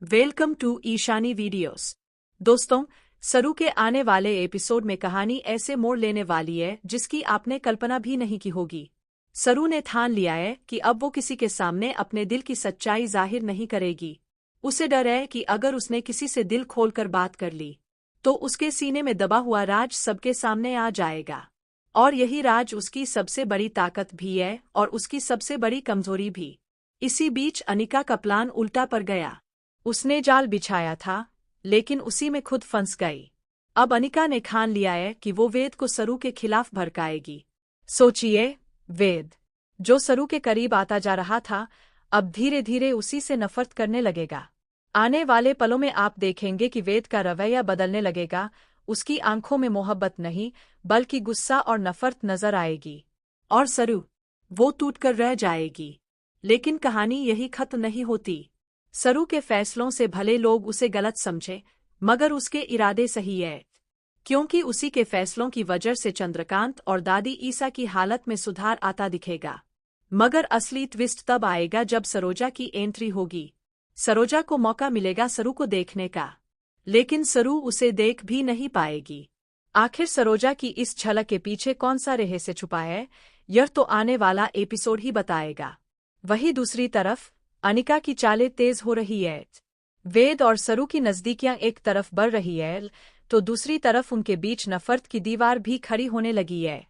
Welcome to Ishani videos. दोस्तों, सरू के आने वाले एपिसोड में कहानी ऐसे मोड़ लेने वाली है जिसकी आपने कल्पना भी नहीं की होगी। सरू ने ठान लिया है कि अब वो किसी के सामने अपने दिल की सच्चाई जाहिर नहीं करेगी। उसे डर है कि अगर उसने किसी से दिल खोलकर बात कर ली तो उसके सीने में दबा हुआ राज सबके सामने आ जाएगा। और यही राज उसकी सबसे बड़ी ताकत भी है और उसकी सबसे बड़ी कमजोरी भी। इसी बीच अनिका का प्लान उल्टा पड़ गया। उसने जाल बिछाया था, लेकिन उसी में खुद फंस गई। अब अनिका ने ठान लिया है कि वो वेद को सरू के खिलाफ भड़काएगी। सोचिए, वेद, जो सरू के करीब आता जा रहा था, अब धीरे धीरे उसी से नफरत करने लगेगा। आने वाले पलों में आप देखेंगे कि वेद का रवैया बदलने लगेगा। उसकी आंखों में मोहब्बत नहीं, बल्कि गुस्सा और नफरत नजर आएगी। और सरू, वो टूटकर रह जाएगी। लेकिन कहानी यही खत्म नहीं होती। सरू के फैसलों से भले लोग उसे गलत समझे, मगर उसके इरादे सही है। क्योंकि उसी के फैसलों की वजह से चंद्रकांत और दादी ईसा की हालत में सुधार आता दिखेगा। मगर असली ट्विस्ट तब आएगा जब सरोजा की एंट्री होगी। सरोजा को मौका मिलेगा सरू को देखने का, लेकिन सरू उसे देख भी नहीं पाएगी। आखिर सरोजा की इस झलक के पीछे कौन सा रहस्य छुपा है, यह तो आने वाला एपिसोड ही बताएगा। वहीं दूसरी तरफ अनिका की चालें तेज हो रही है। वेद और सरू की नजदीकियां एक तरफ बढ़ रही है, तो दूसरी तरफ उनके बीच नफरत की दीवार भी खड़ी होने लगी है।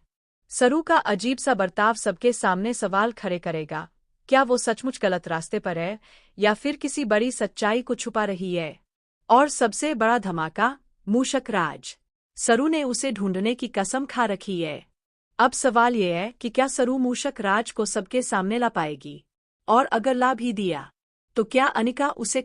सरू का अजीब सा बर्ताव सबके सामने सवाल खड़े करेगा। क्या वो सचमुच गलत रास्ते पर है, या फिर किसी बड़ी सच्चाई को छुपा रही है? और सबसे बड़ा धमाका, मूषक राज। सरू ने उसे ढूंढने की कसम खा रखी है। अब सवाल ये है कि क्या सरू मूषक राज को सबके सामने ला पाएगी? और अगर ला भी दिया, तो क्या अनिका उसे